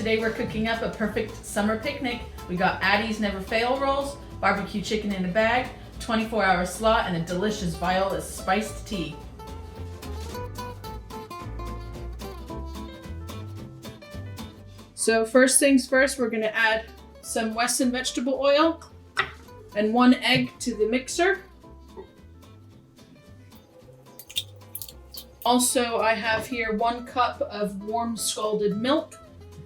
today we're cooking up a perfect summer picnic. We got Addies Never Fail rolls, barbecue chicken in a bag, 24-hour slaw, and a delicious Violas spiced tea. So first things first, we're gonna add some Wesson vegetable oil and 1 egg to the mixer. Also, I have here 1 cup of warm scalded milk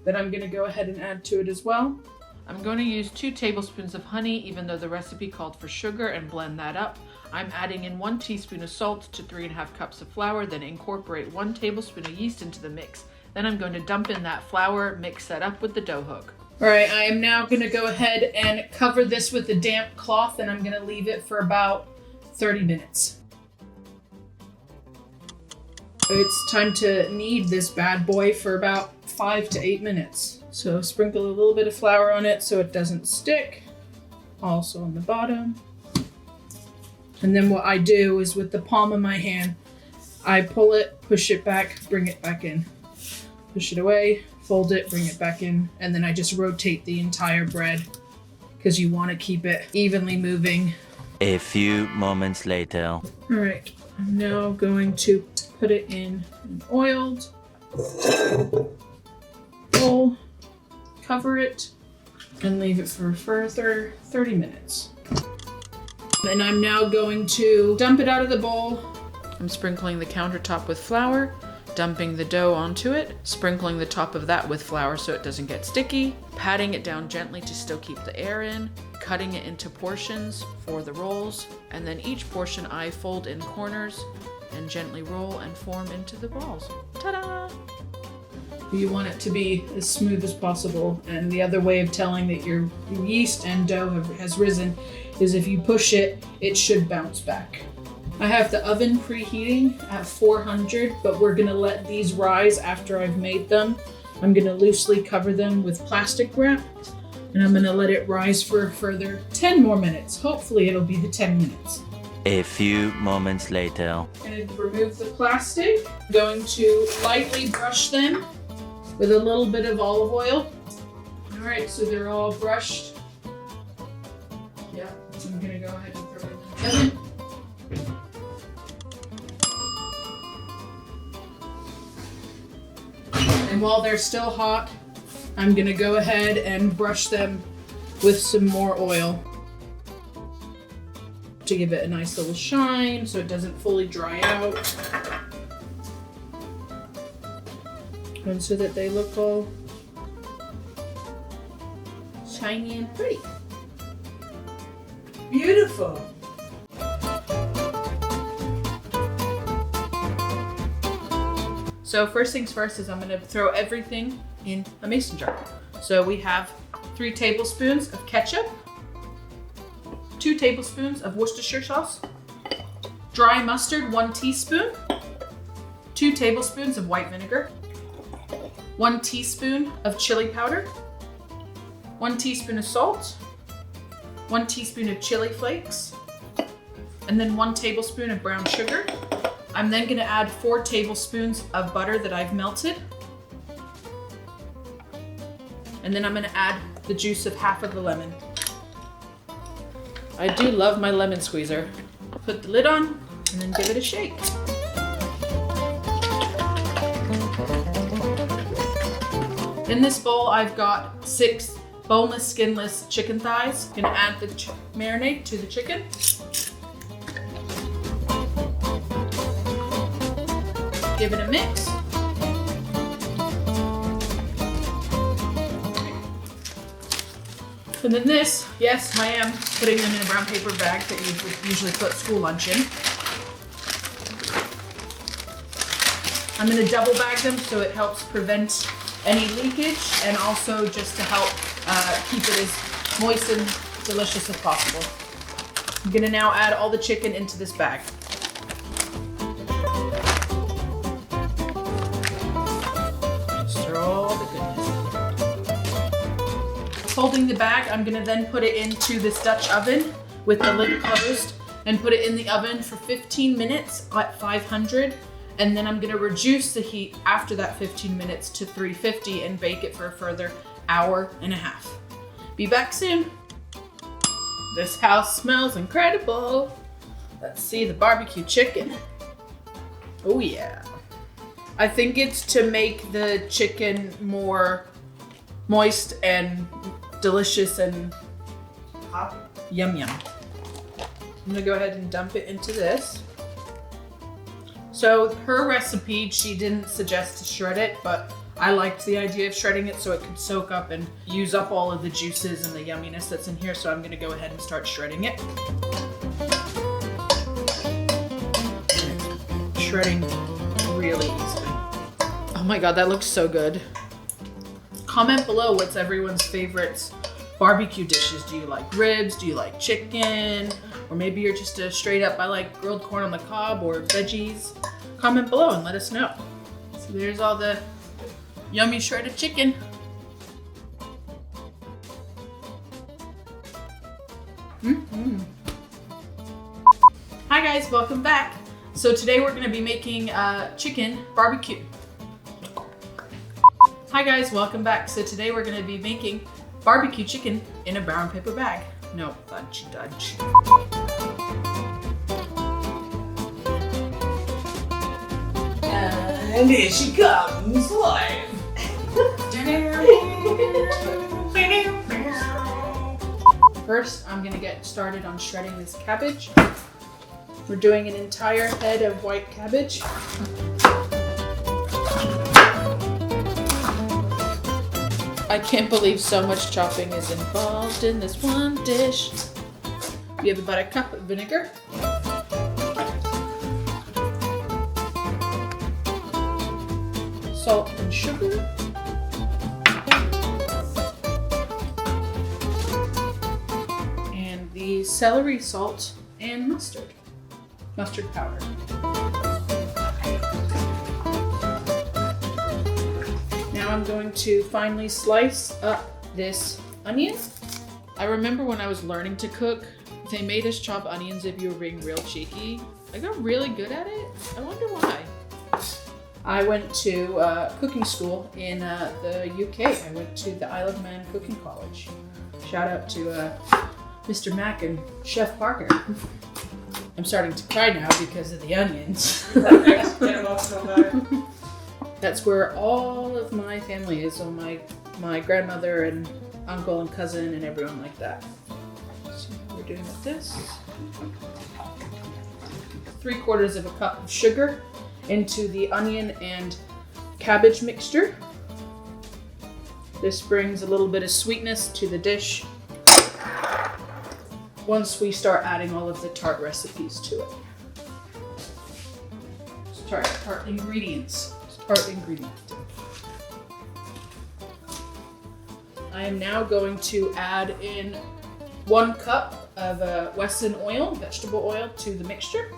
that I'm gonna go ahead and add to it as well. I'm going to use 2 tablespoons of honey, even though the recipe called for sugar, and blend that up. I'm adding in 1 teaspoon of salt to 3.5 cups of flour, then incorporate 1 tablespoon of yeast into the mix. Then I'm going to dump in that flour, mix that up with the dough hook. All right, I am now gonna go ahead and cover this with a damp cloth, and I'm gonna leave it for about 30 minutes. It's time to knead this bad boy for about 5 to 8 minutes. So sprinkle a little bit of flour on it so it doesn't stick. Also on the bottom. And then what I do is with the palm of my hand, I pull it, push it back, bring it back in. Push it away, fold it, bring it back in, and then I just rotate the entire bread because you want to keep it evenly moving. A few moments later. All right, I'm now going to put it in an oiled bowl, cover it, and leave it for a further 30 minutes. And I'm now going to dump it out of the bowl. I'm sprinkling the countertop with flour, dumping the dough onto it, sprinkling the top of that with flour so it doesn't get sticky, patting it down gently to still keep the air in, cutting it into portions for the rolls, and then each portion I fold in corners and gently roll and form into the balls. Ta-da! You want it to be as smooth as possible, and the other way of telling that your yeast and dough has risen is if you push it, it should bounce back. I have the oven preheating at 400, but we're gonna let these rise after I've made them. I'm gonna loosely cover them with plastic wrap, and I'm gonna let it rise for a further 10 more minutes. Hopefully it'll be the 10 minutes. A few moments later. I'm gonna remove the plastic. I'm going to lightly brush them with a little bit of olive oil. All right, so they're all brushed. Yeah, so I'm gonna go ahead and throw it in the oven. And while they're still hot, I'm gonna go ahead and brush them with some more oil to give it a nice little shine so it doesn't fully dry out. And so that they look all shiny and pretty. Beautiful. So first things first is I'm gonna throw everything in a mason jar. So we have 3 tablespoons of ketchup, 2 tablespoons of Worcestershire sauce, dry mustard 1 teaspoon, 2 tablespoons of white vinegar, 1 teaspoon of chili powder, 1 teaspoon of salt, 1 teaspoon of chili flakes, and then 1 tablespoon of brown sugar. I'm then gonna add 4 tablespoons of butter that I've melted. And then I'm gonna add the juice of half of the lemon. I do love my lemon squeezer. Put the lid on and then give it a shake. In this bowl, I've got 6 boneless, skinless chicken thighs. Gonna add the marinade to the chicken. Give it a mix. And then this, yes, I am putting them in a brown paper bag that you would usually put school lunch in. I'm gonna double bag them so it helps prevent any leakage and also just to help keep it as moist and delicious as possible. I'm gonna now add all the chicken into this bag. Holding the bag, I'm gonna then put it into this Dutch oven with the lid closed and put it in the oven for 15 minutes at 500. And then I'm gonna reduce the heat after that 15 minutes to 350 and bake it for a further hour and a half. Be back soon. This house smells incredible. Let's see the barbecue chicken. Oh yeah. I think it's to make the chicken more moist and delicious and yum yum. I'm gonna go ahead and dump it into this. So her recipe, she didn't suggest to shred it, but I liked the idea of shredding it so it could soak up and use up all of the juices and the yumminess that's in here. So I'm gonna go ahead and start shredding it. Shredding really easily. Oh my God, that looks so good. Comment below what's everyone's favorites barbecue dishes. Do you like ribs? Do you like chicken? Or maybe you're just a straight up, I like grilled corn on the cob or veggies. Comment below and let us know. So there's all the yummy shredded chicken. Hi guys, welcome back. So today we're gonna be making chicken barbecue. Hi guys, welcome back. So today we're gonna be making barbecue chicken in a brown paper bag. No, fudge dudge. And here she comes live. First, I'm gonna get started on shredding this cabbage. We're doing an entire head of white cabbage. I can't believe so much chopping is involved in this one dish. We have about a cup of vinegar. Salt and sugar. And the celery salt and mustard. Mustard powder. Now I'm going to finely slice up this onion. I remember when I was learning to cook, they made us chop onions if you were being real cheeky. I got really good at it. I wonder why. I went to cooking school in the UK. I went to the Isle of Man Cooking College. Shout out to Mr. Mac and Chef Parker. I'm starting to cry now because of the onions. That's where all of my family is, so my grandmother and uncle and cousin and everyone like that. So we're doing with this. 3/4 cup of sugar into the onion and cabbage mixture. This brings a little bit of sweetness to the dish once we start adding all of the tart recipes to it. Tart ingredients. Tart ingredients. I am now going to add in 1 cup of Wesson oil, vegetable oil, to the mixture.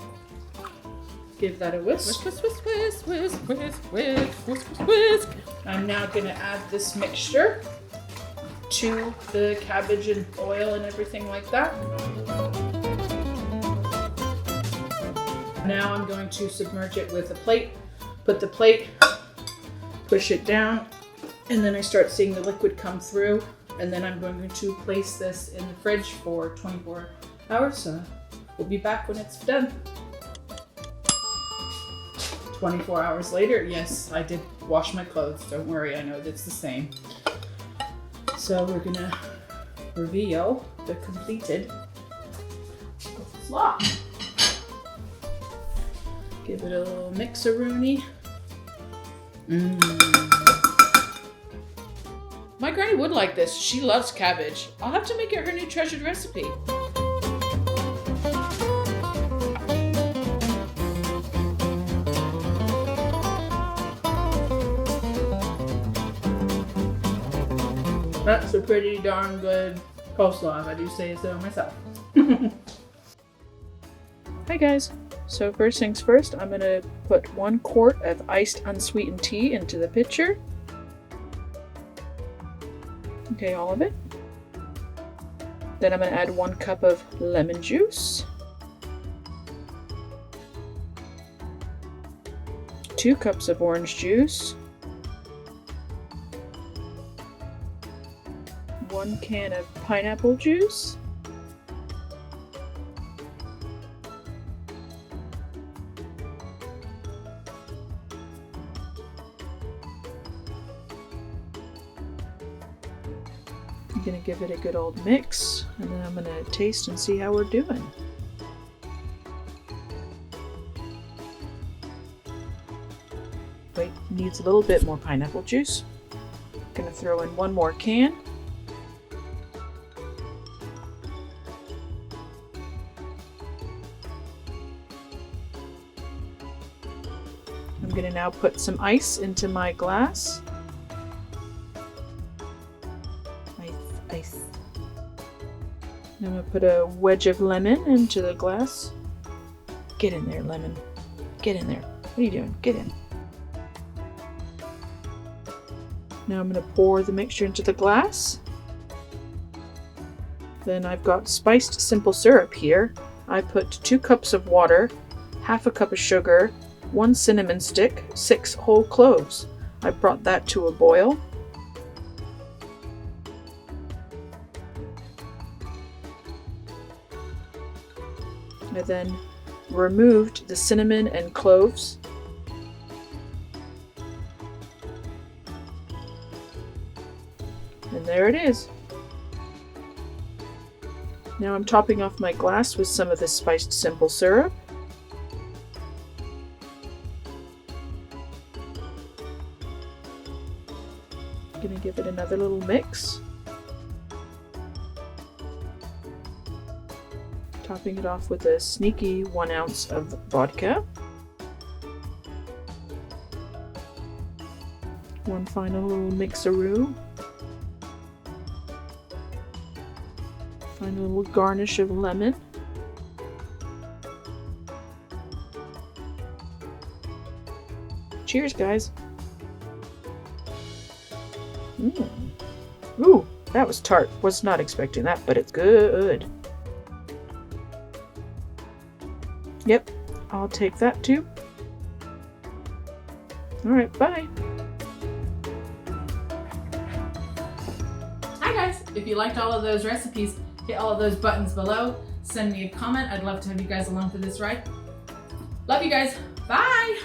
Give that a whisk. Whisk, whisk, whisk, whisk, whisk, whisk, whisk, whisk, whisk. I'm now going to add this mixture to the cabbage and oil and everything like that. Now I'm going to submerge it with a plate. Put the plate, push it down, and then I start seeing the liquid come through. And then I'm going to place this in the fridge for 24 hours. So we'll be back when it's done. 24 hours later, yes, I did wash my clothes. Don't worry, I know it's the same. So we're gonna reveal the completed slaw. Give it a little mix-a-rooney. My granny would like this. She loves cabbage. I'll have to make it her new treasured recipe. That's a pretty darn good coleslaw, if I do say so myself. Hi guys. So first things first, I'm gonna put 1 quart of iced unsweetened tea into the pitcher. Okay, all of it. Then I'm gonna add 1 cup of lemon juice. 2 cups of orange juice, 1 can of pineapple juice, I'm going to give it a good old mix, and then I'm going to taste and see how we're doing. Wait, needs a little bit more pineapple juice. I'm going to throw in 1 more can. I'm going to now put some ice into my glass. Ice. Now I'm going to put a wedge of lemon into the glass. Get in there, lemon. Get in there. What are you doing? Get in. Now I'm going to pour the mixture into the glass. Then I've got spiced simple syrup here. I put 2 cups of water, half a cup of sugar, 1 cinnamon stick, 6 whole cloves. I brought that to a boil. I then removed the cinnamon and cloves. And there it is. Now I'm topping off my glass with some of this spiced simple syrup. I'm going to give it another little mix. Topping it off with a sneaky 1 ounce of vodka. 1 final little mixaroo. Final little garnish of lemon. Cheers, guys. Ooh, that was tart. Was not expecting that, but it's good. Yep, I'll take that too. Alright, bye. Hi guys, if you liked all of those recipes, hit all of those buttons below. Send me a comment. I'd love to have you guys along for this ride. Love you guys. Bye!